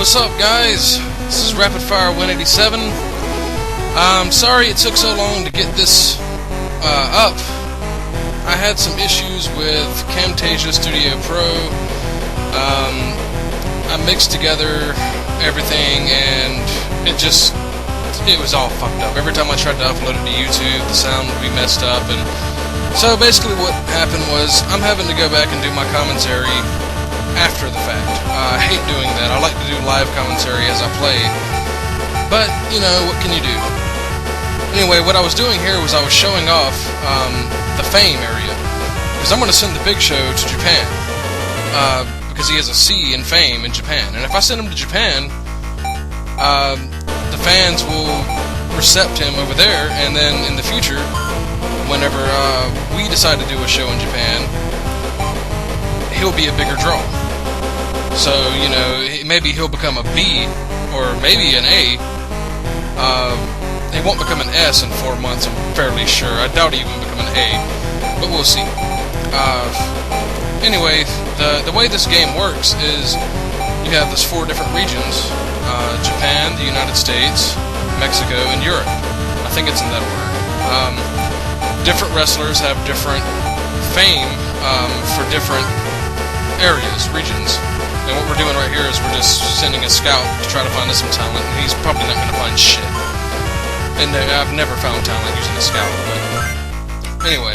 What's up, guys? This is Rapid Fire 187. I'm sorry it took so long to get this up. I had some issues with Camtasia Studio Pro. I mixed together everything and it was all fucked up. Every time I tried to upload it to YouTube, the sound would be messed up, and so basically what happened was I'm having to go back and do my commentary after the fact. I hate doing that. I like to do live commentary as I play, but you know, what can you do? Anyway, what I was doing here was I was showing off the Fame area, because I'm going to send the Big Show to Japan, because he has a C in Fame in Japan, and if I send him to Japan, the fans will recept him over there, and then in the future, whenever we decide to do a show in Japan, he'll be a bigger draw. So, you know, maybe he'll become a B, or maybe an A. He won't become an S in 4 months, I'm fairly sure. I doubt he even become an A, but we'll see. Anyway, the way this game works is you have these 4 different regions. Japan, the United States, Mexico, and Europe. I think it's in that order. Different wrestlers have different fame for different areas, regions. And what we're doing right here is we're just sending a scout to try to find us some talent, and he's probably not going to find shit. And I've never found talent using a scout, but anyway.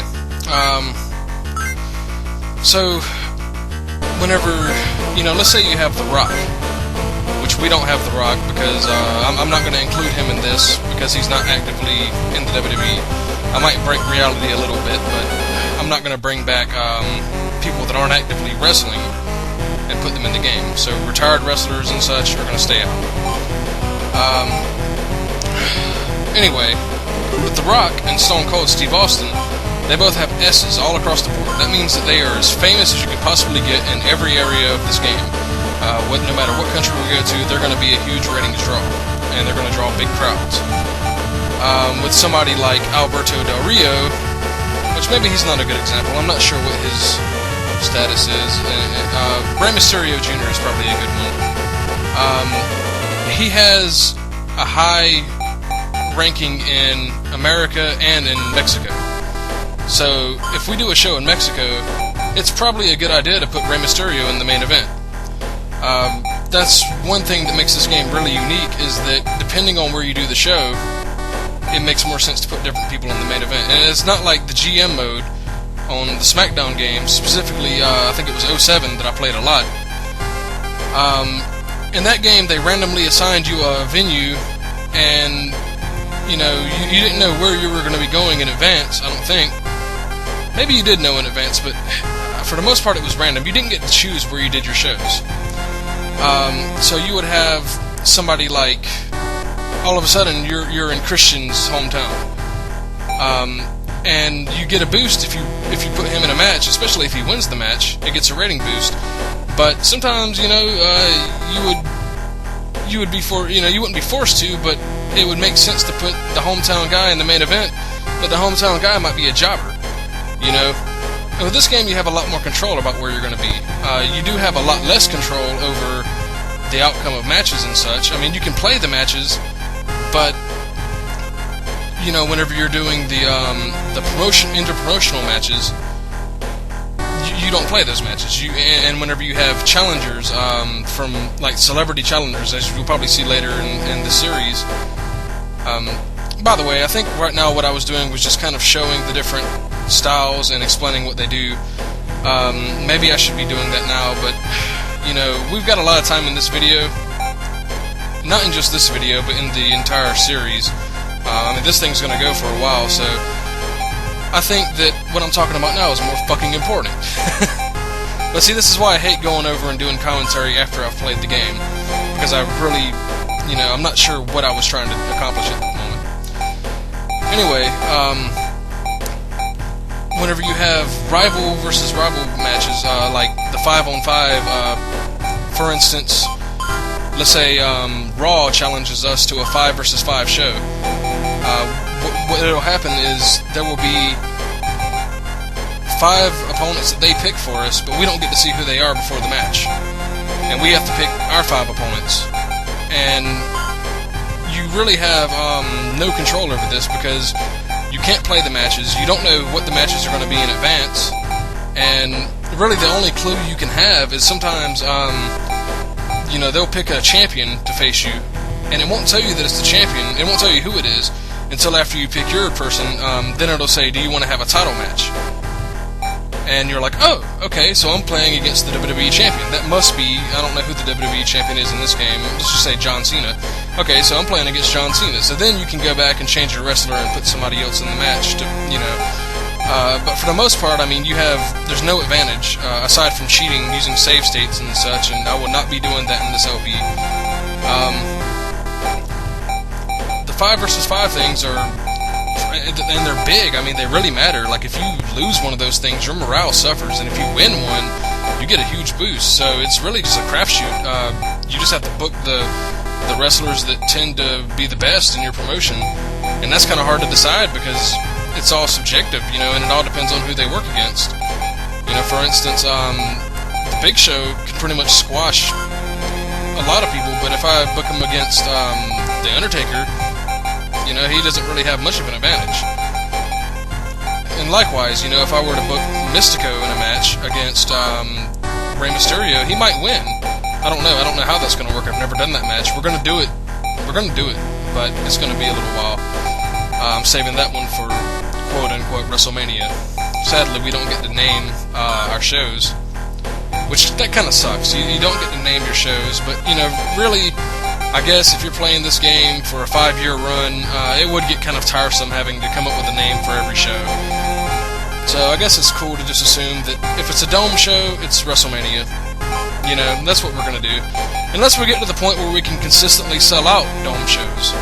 So, whenever, you know, let's say you have The Rock, which we don't have The Rock because I'm not going to include him in this because he's not actively in the WWE. I might break reality a little bit, but I'm not going to bring back people that aren't actively wrestling and put them in the game. So retired wrestlers and such are going to stay out. Anyway, with The Rock and Stone Cold Steve Austin, they both have S's all across the board. That means that they are as famous as you can possibly get in every area of this game. No matter what country we go to, they're going to be a huge ratings draw, and they're going to draw big crowds. With somebody like Alberto Del Rio, which maybe he's not a good example, I'm not sure what his status is. Rey Mysterio Jr. is probably a good one. He has a high ranking in America and in Mexico. So if we do a show in Mexico, it's probably a good idea to put Rey Mysterio in the main event. That's one thing that makes this game really unique, is that depending on where you do the show, it makes more sense to put different people in the main event. And it's not like the GM mode on the SmackDown games, specifically, I think it was 07 that I played a lot. In that game, they randomly assigned you a venue, and, you know, you didn't know where you were going to be going in advance, I don't think. Maybe you did know in advance, but for the most part it was random. You didn't get to choose where you did your shows. So you would have somebody like, all of a sudden you're in Christian's hometown, and you get a boost if you put him in a match, especially if he wins the match. It gets a rating boost. But sometimes, you know, you would be you wouldn't be forced to, but it would make sense to put the hometown guy in the main event. But the hometown guy might be a jobber, you know. And with this game, you have a lot more control about where you're going to be. You do have a lot less control over the outcome of matches and such. I mean, you can play the matches, but you know, whenever you're doing the interpromotional matches, you don't play those matches. And whenever you have challengers from like celebrity challengers, as you'll probably see later in the series. By the way, I think right now what I was doing was just kind of showing the different styles and explaining what they do. Maybe I should be doing that now, but you know, we've got a lot of time in this video. Not in just this video, but in the entire series. I mean, this thing's gonna go for a while, so I think that what I'm talking about now is more fucking important. But see, this is why I hate going over and doing commentary after I've played the game, because I really, you know, I'm not sure what I was trying to accomplish at that moment. Anyway, whenever you have rival versus rival matches, like the 5-on-5, for instance, let's say Raw challenges us to a 5 versus 5 show. What will happen is there will be 5 opponents that they pick for us, but we don't get to see who they are before the match. And we have to pick our 5 opponents. and you really have no control over this because you can't play the matches. You don't know what the matches are going to be in advance, and really the only clue you can have is sometimes they'll pick a champion to face you, and it won't tell you that it's the champion. It won't tell you who it is until after you pick your person. Then it'll say, do you want to have a title match? And you're like, oh, okay, so I'm playing against the WWE Champion. That must be, I don't know who the WWE Champion is in this game. Let's just say John Cena. Okay, so I'm playing against John Cena. So then you can go back and change your wrestler and put somebody else in the match to, but for the most part, I mean, there's no advantage, aside from cheating using save states and such, and I will not be doing that in this LP. The 5 versus 5 things are, and they're big. I mean, they really matter. Like, if you lose one of those things, your morale suffers, and if you win one, you get a huge boost. So it's really just a crapshoot. You just have to book the wrestlers that tend to be the best in your promotion, and that's kind of hard to decide because it's all subjective, and it all depends on who they work against. For instance, the Big Show can pretty much squash a lot of people, but if I book him against the Undertaker, he doesn't really have much of an advantage. And likewise, if I were to book Mystico in a match against Rey Mysterio, he might win. I don't know how that's going to work. I've never done that match. We're going to do it, but it's going to be a little while. I'm saving that one for quote-unquote WrestleMania. Sadly, we don't get to name our shows, which that kind of sucks. You don't get to name your shows, but, really, I guess if you're playing this game for a 5-year run, it would get kind of tiresome having to come up with a name for every show. So I guess it's cool to just assume that if it's a Dome show, it's WrestleMania. That's what we're going to do. Unless we get to the point where we can consistently sell out Dome shows,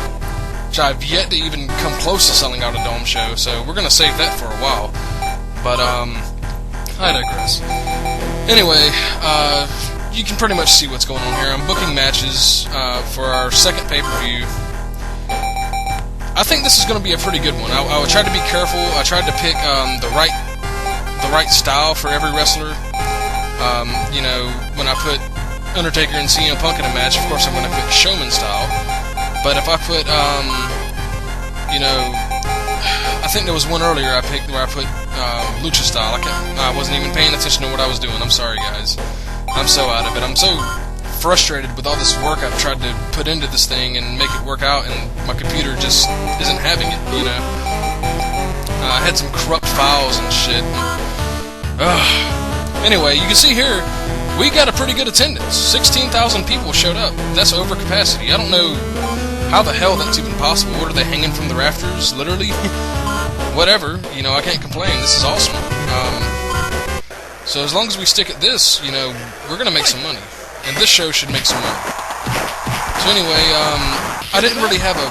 which I've yet to even come close to selling out a Dome show, so we're going to save that for a while. But, I digress. Anyway, you can pretty much see what's going on here. I'm booking matches for our second pay-per-view. I think this is going to be a pretty good one. I would try to be careful. I tried to pick the right style for every wrestler. When I put Undertaker and CM Punk in a match, of course I'm going to pick showman style. But if I put, I think there was one earlier I picked where I put lucha style. I wasn't even paying attention to what I was doing. I'm sorry, guys. I'm so out of it. I'm so frustrated with all this work I've tried to put into this thing and make it work out, and my computer just isn't having it, I had some corrupt files and shit. Anyway, you can see here, we got a pretty good attendance. 16,000 people showed up. That's over capacity. I don't know how the hell that's even possible. What, are they hanging from the rafters? Literally? Whatever. I can't complain. This is awesome. So as long as we stick at this, we're going to make some money. And this show should make some money. So anyway, I didn't really have a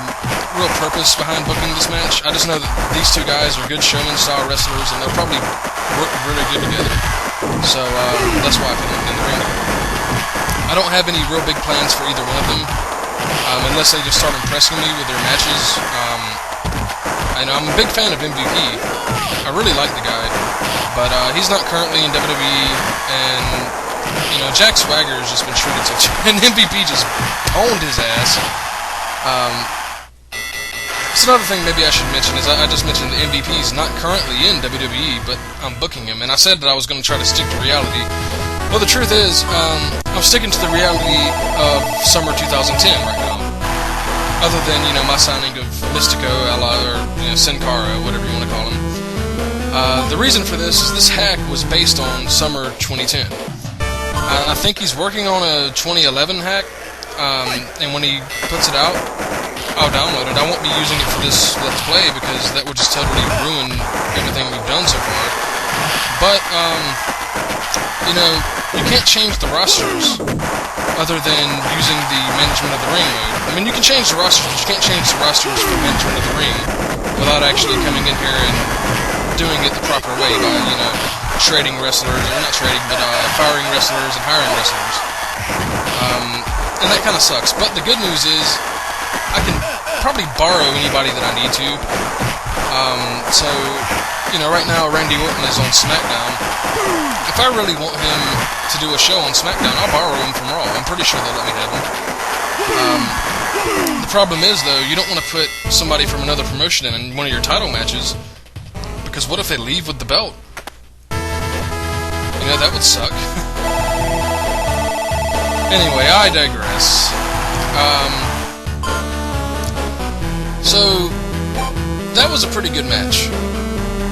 real purpose behind booking this match. I just know that these two guys are good showman-style wrestlers, and they'll probably work really good together. So that's why I put them in the ring together. I don't have any real big plans for either one of them, unless they just start impressing me with their matches. I'm a big fan of MVP. I really like the guy, but he's not currently in WWE, and Jack Swagger has just been treated such, and MVP just owned his ass. It's another thing maybe I should mention is I just mentioned the MVP's not currently in WWE, but I'm booking him, and I said that I was going to try to stick to reality. Well, the truth is, I'm sticking to the reality of summer 2010 right now. Other than, my signing of Mystico, or Sin Cara, whatever you want to call him. The reason for this is this hack was based on summer 2010. I think he's working on a 2011 hack, and when he puts it out, I'll download it. I won't be using it for this Let's Play because that would just totally ruin everything we've done so far. But, you can't change the rosters other than using the Management of the Ring mode. I mean, you can change the rosters, but you can't change the rosters for Management of the Ring without actually coming in here and doing it the proper way by, trading wrestlers, or not trading, but firing wrestlers and hiring wrestlers. And that kind of sucks. But the good news is, I can probably borrow anybody that I need to. Right now Randy Orton is on SmackDown. If I really want him to do a show on SmackDown, I'll borrow him from Raw. I'm pretty sure they'll let me have him. problem is, though, you don't want to put somebody from another promotion in one of your title matches, because what if they leave with the belt? You know, that would suck. Anyway, I digress. So, that was a pretty good match.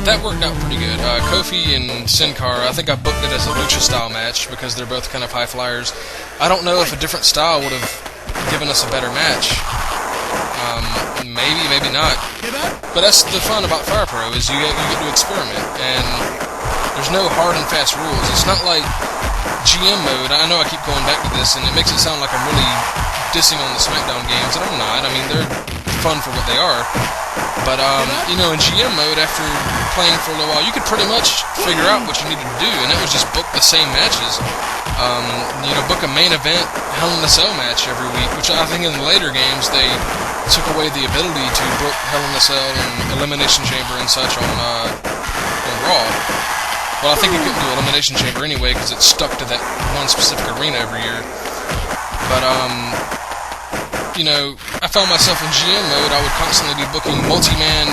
That worked out pretty good. Kofi and Sin Cara, I think I booked it as a lucha-style match because they're both kind of high flyers. I don't know if a different style would have given us a better match. Maybe, maybe not. But that's the fun about Fire Pro, is you get to experiment, and there's no hard and fast rules. It's not like GM mode. I know I keep going back to this, and it makes it sound like I'm really dissing on the SmackDown games, and I'm not. I mean, they're fun for what they are. But, you know, in GM mode, after playing for a little while, you could pretty much figure out what you needed to do, and it was just book the same matches. You know, book a main event Hell in a Cell match every week, which I think in the later games they took away the ability to book Hell in a Cell and Elimination Chamber and such on Raw. Well, I think you couldn't do Elimination Chamber anyway, because it's stuck to that one specific arena every year. But, you know, I found myself in GM mode. I would constantly be booking multi-man